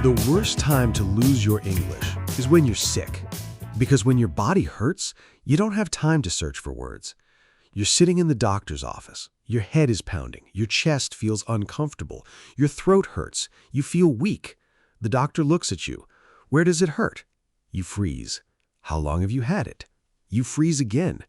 The worst time to lose your English is when you're sick. Because when your body hurts, you don't have time to search for words. You're sitting in the doctor's office. Your head is pounding. Your chest feels uncomfortable. Your throat hurts. You feel weak. The doctor looks at you. Where does it hurt? You freeze. How long have you had it? You freeze again.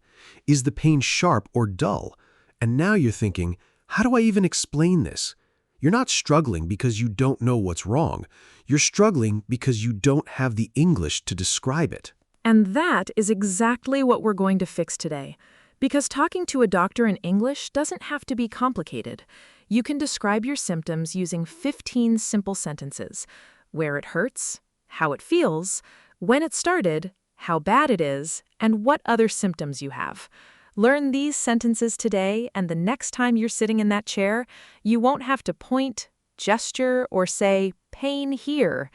Is the pain sharp or dull? And now you're thinking, how do I even explain this? You're not struggling because you don't know what's wrong. You're struggling because you don't have the English to describe it. And that is exactly what we're going to fix today. Because talking to a doctor in English doesn't have to be complicated. You can describe your symptoms using 15 simple sentences. Where it hurts, how it feels, when it started, how bad it is, and what other symptoms you have. Learn these sentences today, and the next time you're sitting in that chair, you won't have to point, gesture, or say, pain here.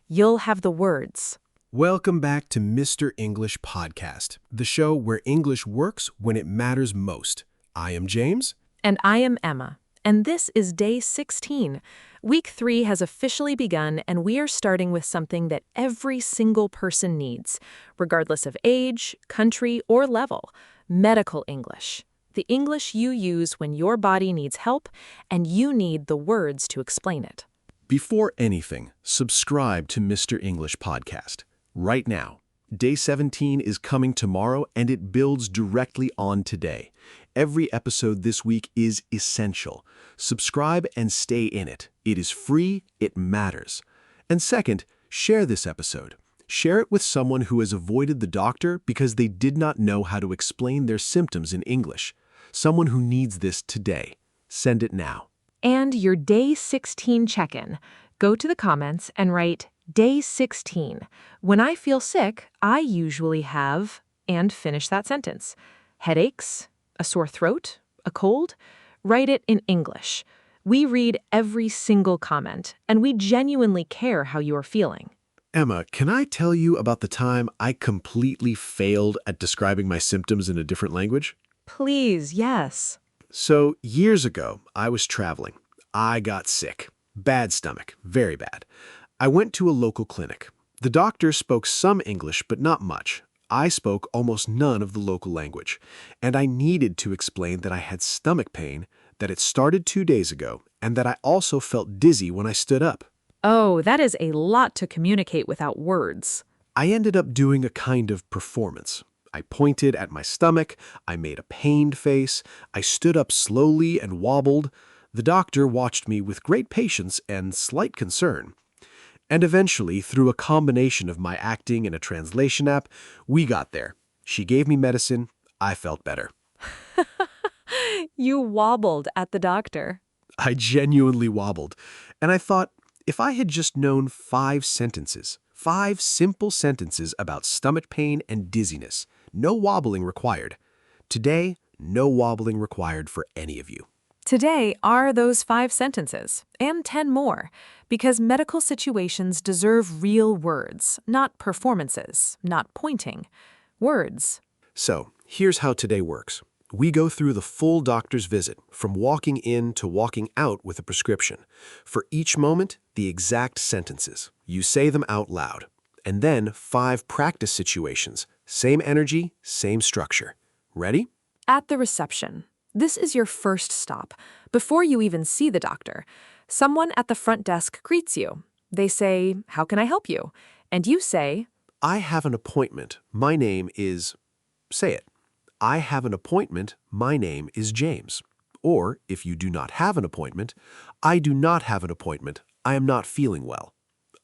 You'll have the words. Welcome back to Mr. English Podcast, the show where English works when it matters most. I am James. And I am Emma. And this is day 16. Week 3 has officially begun, and we are starting with something that every single person needs, regardless of age, country, or level: medical English. The English you use when your body needs help, and you need the words to explain it. Before anything, subscribe to Mr. English Podcast. Right now. Day 17 is coming tomorrow, and it builds directly on today. Every episode this week is essential. Subscribe and stay in it. It is free, it matters. And second, share this episode. Share it with someone who has avoided the doctor because they did not know how to explain their symptoms in English. Someone who needs this today. Send it now. And your day 16 check-in. Go to the comments and write Day 16. When I feel sick, I usually have, and finish that sentence. Headaches, a sore throat, a cold. Write it in English. We read every single comment, and we genuinely care how you are feeling. Emma, can I tell you about the time I completely failed at describing my symptoms in a different language? Please, yes. So, years ago, I was traveling. I got sick. Bad stomach, very bad. I went to a local clinic. The doctor spoke some English, but not much. I spoke almost none of the local language, and I needed to explain that I had stomach pain, that it started 2 days ago, and that I also felt dizzy when I stood up. Oh, that is a lot to communicate without words. I ended up doing a kind of performance. I pointed at my stomach, I made a pained face, I stood up slowly and wobbled. The doctor watched me with great patience and slight concern. And eventually, through a combination of my acting and a translation app, we got there. She gave me medicine. I felt better. You wobbled at the doctor. I genuinely wobbled. And I thought, if I had just known 5 sentences, 5 simple sentences about stomach pain and dizziness, no wobbling required. Today, no wobbling required for any of you. Today are those 5 sentences, and 10 more, because medical situations deserve real words, not performances, not pointing. Words. So, here's how today works. We go through the full doctor's visit, from walking in to walking out with a prescription. For each moment, the exact sentences. You say them out loud. And then 5 practice situations. Same energy, same structure. Ready? At the reception. This is your first stop. Before you even see the doctor, someone at the front desk greets you. They say, "How can I help you?" And you say, I have an appointment. My name is... Say it. I have an appointment. My name is James. Or, if you do not have an appointment, I do not have an appointment. I am not feeling well.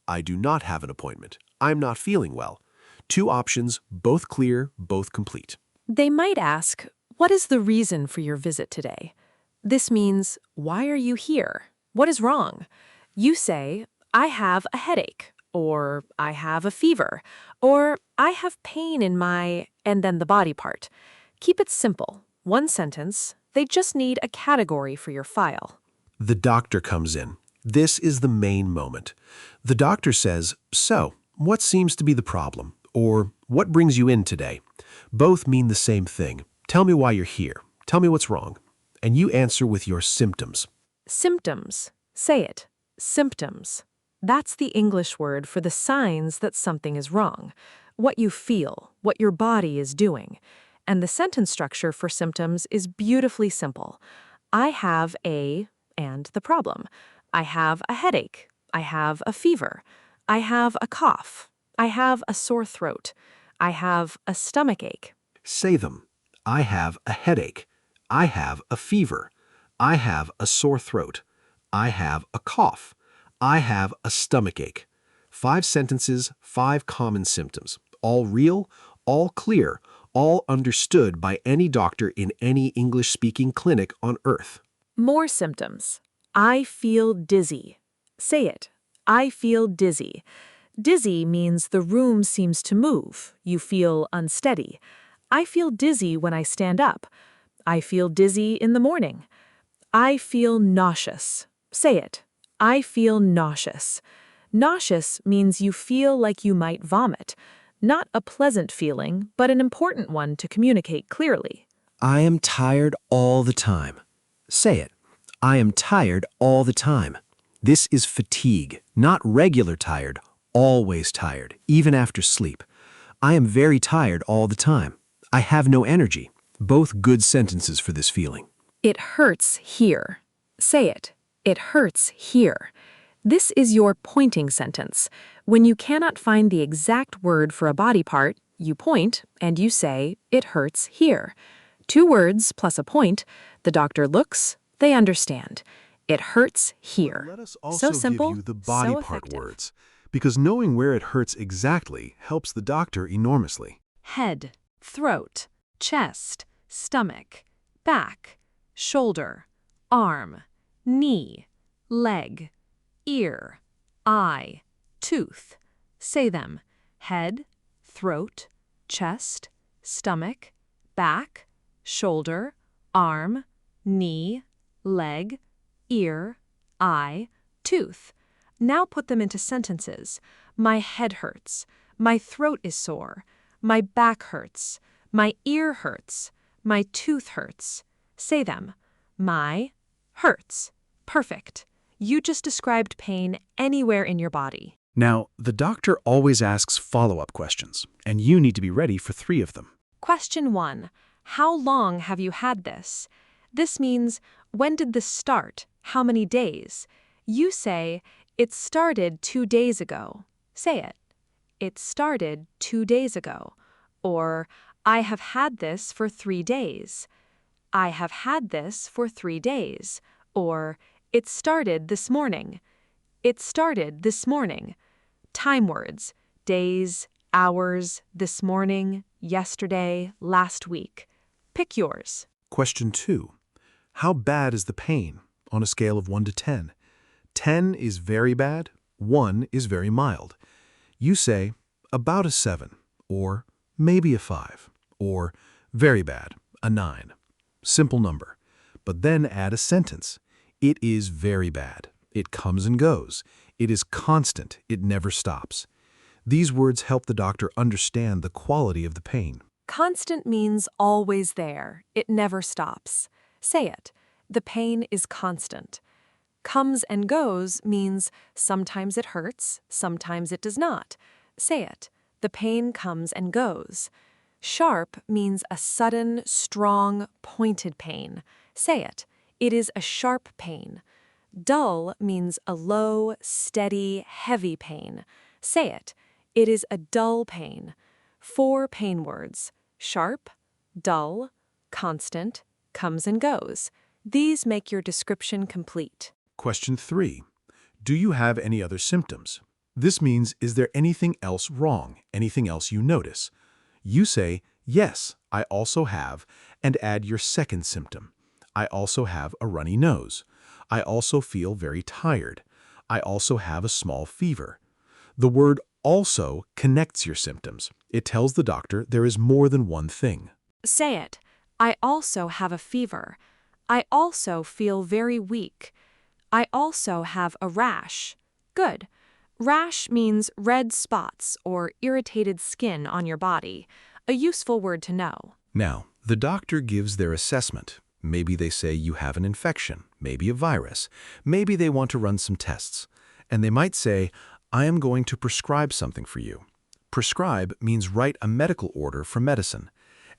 I do not have an appointment. I am not feeling well. 2 options, both clear, both complete. They might ask, "What is the reason for your visit today?" This means, why are you here? What is wrong? You say, "I have a headache," or "I have a fever," or "I have pain in my," and then the body part. Keep it simple. 1 sentence. They just need a category for your file. The doctor comes in. This is the main moment. The doctor says, "So, what seems to be the problem?" Or, "What brings you in today?" Both mean the same thing. Tell me why you're here. Tell me what's wrong. And you answer with your symptoms. Symptoms. Say it. Symptoms. That's the English word for the signs that something is wrong, what you feel, what your body is doing. And the sentence structure for symptoms is beautifully simple. I have a, and the problem. I have a headache. I have a fever. I have a cough. I have a sore throat. I have a stomach ache. Say them. I have a headache. I have a fever. I have a sore throat. I have a cough. I have a stomach ache. 5 sentences, 5 common symptoms. All real, all clear, all understood by any doctor in any English-speaking clinic on Earth. More symptoms. I feel dizzy. Say it. I feel dizzy. Dizzy means the room seems to move. You feel unsteady. I feel dizzy when I stand up. I feel dizzy in the morning. I feel nauseous. Say it. I feel nauseous. Nauseous means you feel like you might vomit. Not a pleasant feeling, but an important one to communicate clearly. I am tired all the time. Say it. I am tired all the time. This is fatigue, not regular tired, always tired, even after sleep. I am very tired all the time. I have no energy. Both good sentences for this feeling. It hurts here. Say it. It hurts here. This is your pointing sentence. When you cannot find the exact word for a body part, you point and you say, it hurts here. 2 words plus a point. The doctor looks, they understand. It hurts here. Let us also So simple, give you the body so part effective. words, because knowing where it hurts exactly helps the doctor enormously. Head, throat, chest, stomach, back, shoulder, arm, knee, leg, ear, eye, tooth. Say them. Head, throat, chest, stomach, back, shoulder, arm, knee, leg, ear, eye, tooth. Now put them into sentences. My head hurts. My throat is sore. My back hurts. My ear hurts. My tooth hurts. Say them. My hurts. Perfect. You just described pain anywhere in your body. Now, the doctor always asks follow-up questions, and you need to be ready for 3 of them. Question 1. How long have you had this? This means, when did this start? How many days? You say, it started 2 days ago. Say it. It started 2 days ago. Or, I have had this for 3 days. I have had this for 3 days. Or, it started this morning. It started this morning. Time words. Days, hours, this morning, yesterday, last week. Pick yours. Question 2. How bad is the pain on a scale of 1 to 10? 10 is very bad, 1 is very mild. You say, about a 7, or maybe a 5, or very bad, a 9. Simple number. But then add a sentence. It is very bad. It comes and goes. It is constant. It never stops. These words help the doctor understand the quality of the pain. Constant means always there. It never stops. Say it. The pain is constant. Comes and goes means sometimes it hurts, sometimes it does not. Say it. The pain comes and goes. Sharp means a sudden, strong, pointed pain. Say it. It is a sharp pain. Dull means a low, steady, heavy pain. Say it. It is a dull pain. 4 pain words. Sharp, dull, constant, comes and goes. These make your description complete. Question 3. Do you have any other symptoms? This means, is there anything else wrong, anything else you notice? You say, yes, I also have, and add your second symptom. I also have a runny nose. I also feel very tired. I also have a small fever. The word also connects your symptoms. It tells the doctor there is more than one thing. Say it. I also have a fever. I also feel very weak. I also have a rash. Good. Rash means red spots or irritated skin on your body. A useful word to know. Now, the doctor gives their assessment. Maybe they say you have an infection, maybe a virus, maybe they want to run some tests. And they might say, I am going to prescribe something for you. Prescribe means write a medical order for medicine.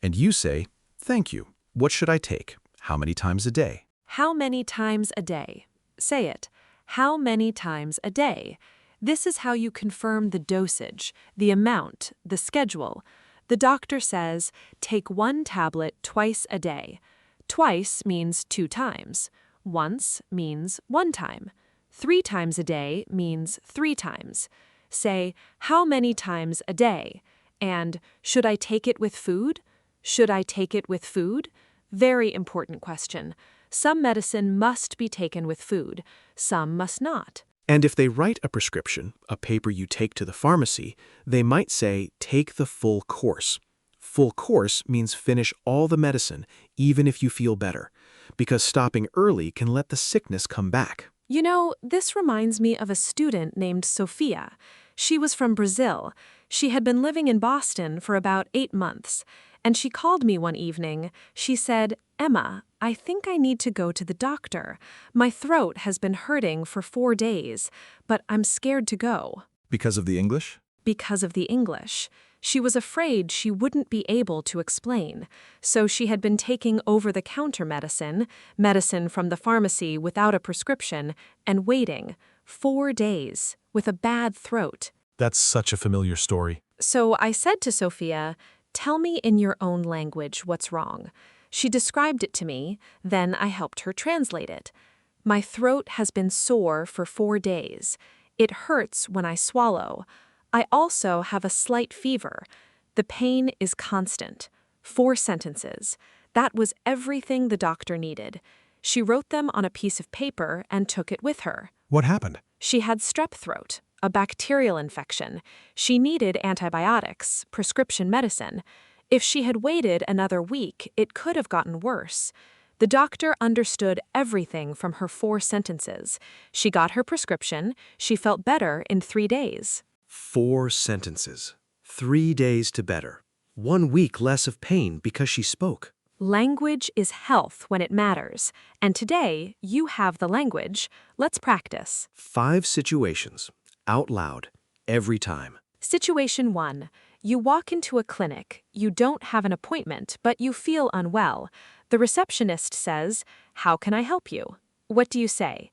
And you say, thank you. What should I take? How many times a day? How many times a day? Say it. How many times a day? This is how you confirm the dosage, the amount, the schedule. The doctor says, take 1 tablet twice a day. Twice means 2 times. Once means 1 time. 3 times a day means 3 times. Say, how many times a day? And, should I take it with food? Should I take it with food? Very important question. Some medicine must be taken with food. Some must not. And if they write a prescription, a paper you take to the pharmacy, they might say, take the full course. Full course means finish all the medicine, even if you feel better, because stopping early can let the sickness come back. You know, this reminds me of a student named Sophia. She was from Brazil. She had been living in Boston for about 8 months. And she called me one evening. She said, Emma, I think I need to go to the doctor. My throat has been hurting for 4 days, but I'm scared to go. Because of the English? Because of the English. She was afraid she wouldn't be able to explain. So she had been taking over-the-counter medicine from the pharmacy without a prescription, and waiting 4 days with a bad throat. That's such a familiar story. So I said to Sophia, tell me in your own language what's wrong. She described it to me, then I helped her translate it. My throat has been sore for 4 days. It hurts when I swallow. I also have a slight fever. The pain is constant. 4 sentences. That was everything the doctor needed. She wrote them on a piece of paper and took it with her. What happened? She had strep throat, a bacterial infection. She needed antibiotics, prescription medicine. If she had waited another week, it could have gotten worse. The doctor understood everything from her 4 sentences. She got her prescription. She felt better in 3 days. 4 sentences. 3 days to better. 1 week less of pain because she spoke. Language is health when it matters. And today, you have the language. Let's practice. 5 situations. Out loud. Every time. Situation 1. You walk into a clinic. You don't have an appointment, but you feel unwell. The receptionist says, how can I help you? What do you say?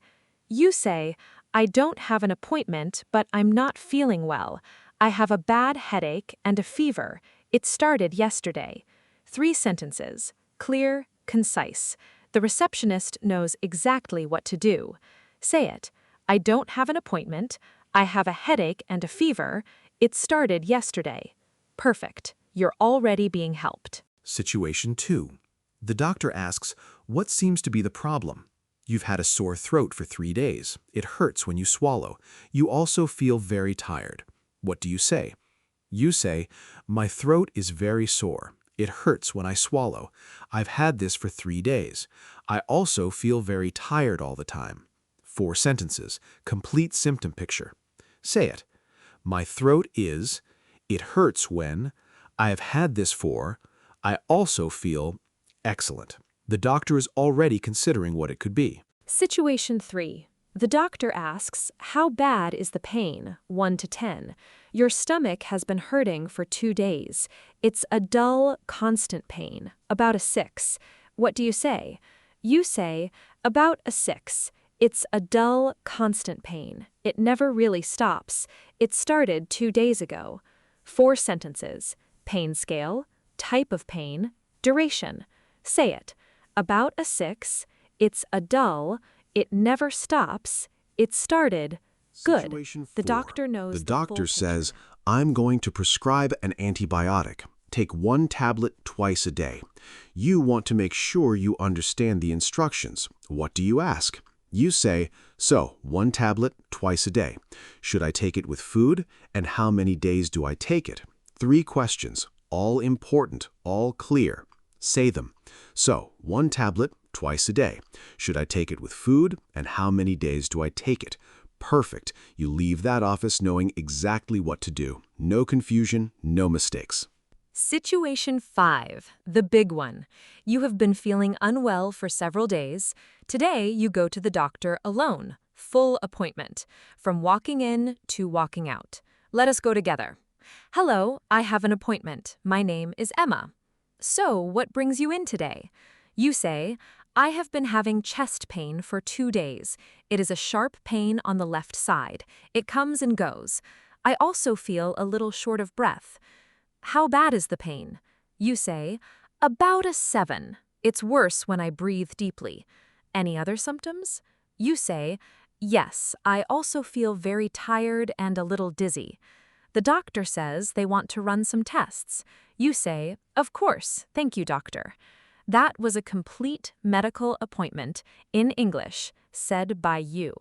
You say, I don't have an appointment, but I'm not feeling well. I have a bad headache and a fever. It started yesterday. 3 sentences. Clear, concise. The receptionist knows exactly what to do. Say it. I don't have an appointment. I have a headache and a fever. It started yesterday. Perfect. You're already being helped. Situation 2. The doctor asks, what seems to be the problem? You've had a sore throat for 3 days. It hurts when you swallow. You also feel very tired. What do you say? You say, my throat is very sore. It hurts when I swallow. I've had this for 3 days. I also feel very tired all the time. 4 sentences. Complete symptom picture. Say it. My throat is, it hurts when, I have had this for, I also feel, excellent. The doctor is already considering what it could be. Situation 3. The doctor asks, how bad is the pain? 1 to 10. Your stomach has been hurting for 2 days. It's a dull, constant pain, about a 6. What do you say? You say, about a 6. It's a dull, constant pain. It never really stops. It started 2 days ago. 4 sentences. Pain scale, type of pain, duration. Say it. About a 6. It's a dull. It never stops. It started. Good. Situation 4. The doctor knows the doctor says, I'm going to prescribe an antibiotic. Take 1 tablet twice a day. You want to make sure you understand the instructions. What do you ask? You say, so 1 tablet twice a day. Should I take it with food? And how many days do I take it? 3 questions, all important, all clear. Say them. So 1 tablet twice a day. Should I take it with food? And how many days do I take it? Perfect. You leave that office knowing exactly what to do. No confusion, no mistakes. Situation 5, the big one. You have been feeling unwell for several days. Today, you go to the doctor alone. full appointment, from walking in to walking out. Let us go together. Hello, I have an appointment. My name is Emma. So, what brings you in today? You say, I have been having chest pain for 2 days. It is a sharp pain on the left side. It comes and goes. I also feel a little short of breath. How bad is the pain? You say, about a 7. It's worse when I breathe deeply. Any other symptoms? You say, yes, I also feel very tired and a little dizzy. The doctor says they want to run some tests. You say, of course, thank you, doctor. That was a complete medical appointment in English, said by you.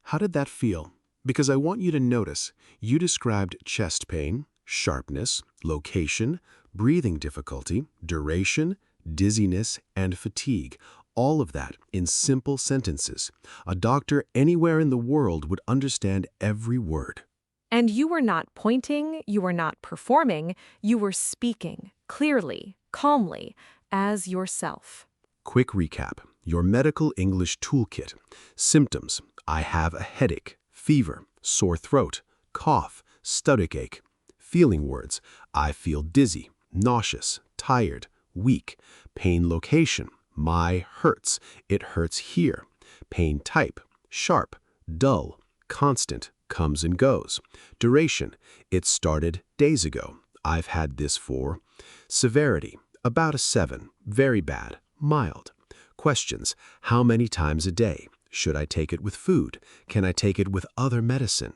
How did that feel? Because I want you to notice, you described chest pain, sharpness, location, breathing difficulty, duration, dizziness, and fatigue. All of that in simple sentences. A doctor anywhere in the world would understand every word. And you were not pointing, you were not performing, you were speaking, clearly, calmly, as yourself. Quick recap. Your medical English toolkit. Symptoms. I have a headache, fever, sore throat, cough, stomach ache. Feeling words. I feel dizzy, nauseous, tired, weak. Pain location. My hurts. It hurts here. Pain type. Sharp, dull, constant, comes and goes. Duration. It started days ago. I've had this for. Severity. About a 7. Very bad. Mild. Questions. How many times a day? Should I take it with food? Can I take it with other medicine?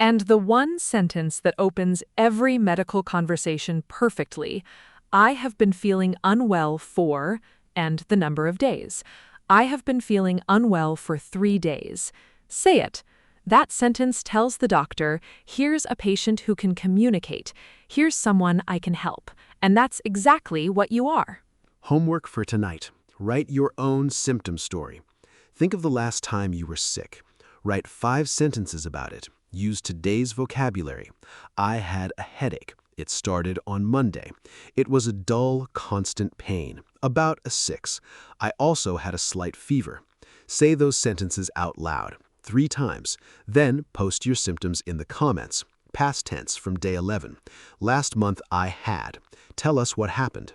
And the one sentence that opens every medical conversation perfectly, I have been feeling unwell for, and the number of days. I have been feeling unwell for 3 days. Say it. That sentence tells the doctor, here's a patient who can communicate. Here's someone I can help. And that's exactly what you are. Homework for tonight. Write your own symptom story. Think of the last time you were sick. Write 5 sentences about it. Use today's vocabulary. I had a headache. It started on Monday. It was a dull, constant pain, about a 6. I also had a slight fever. Say those sentences out loud 3 times. Then post your symptoms in the comments. Past tense from day 11. Last month I had. Tell us what happened.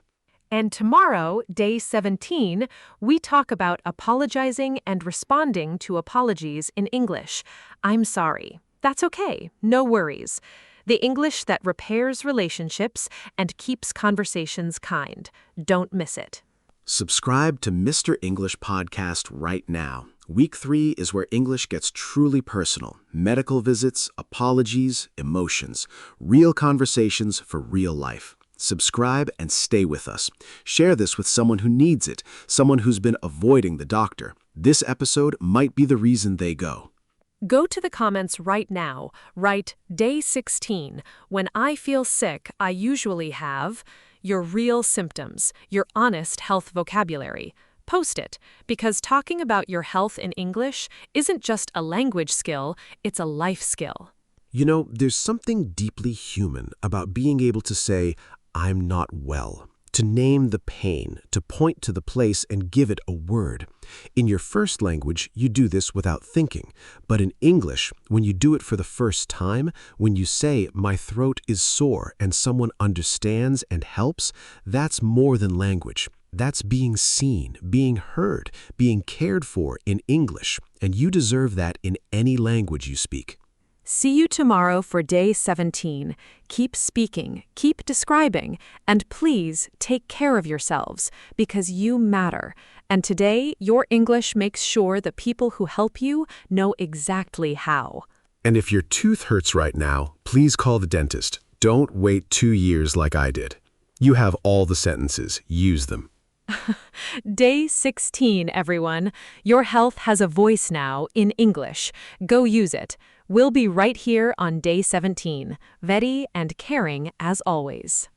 And tomorrow, day 17, we talk about apologizing and responding to apologies in English. I'm sorry. That's okay. No worries. The English that repairs relationships and keeps conversations kind. Don't miss it. Subscribe to Mr. English Podcast right now. Week 3 is where English gets truly personal. Medical visits, apologies, emotions. Real conversations for real life. Subscribe and stay with us. Share this with someone who needs it, someone who's been avoiding the doctor. This episode might be the reason they go. Go to the comments right now. Write day 16. When I feel sick, I usually have your real symptoms, your honest health vocabulary. Post it, because talking about your health in English isn't just a language skill, it's a life skill. You know, there's something deeply human about being able to say, I'm not well. To name the pain, to point to the place and give it a word. In your first language, you do this without thinking. But in English, when you do it for the first time, when you say, my throat is sore, and someone understands and helps, that's more than language. That's being seen, being heard, being cared for in English. And you deserve that in any language you speak. See you tomorrow for day 17. Keep speaking, keep describing, and please take care of yourselves because you matter. And today, your English makes sure the people who help you know exactly how. And if your tooth hurts right now, please call the dentist. Don't wait 2 years like I did. You have all the sentences. Use them. Day 16, everyone. Your health has a voice now in English. Go use it. We'll be right here on day 17, ready and caring as always.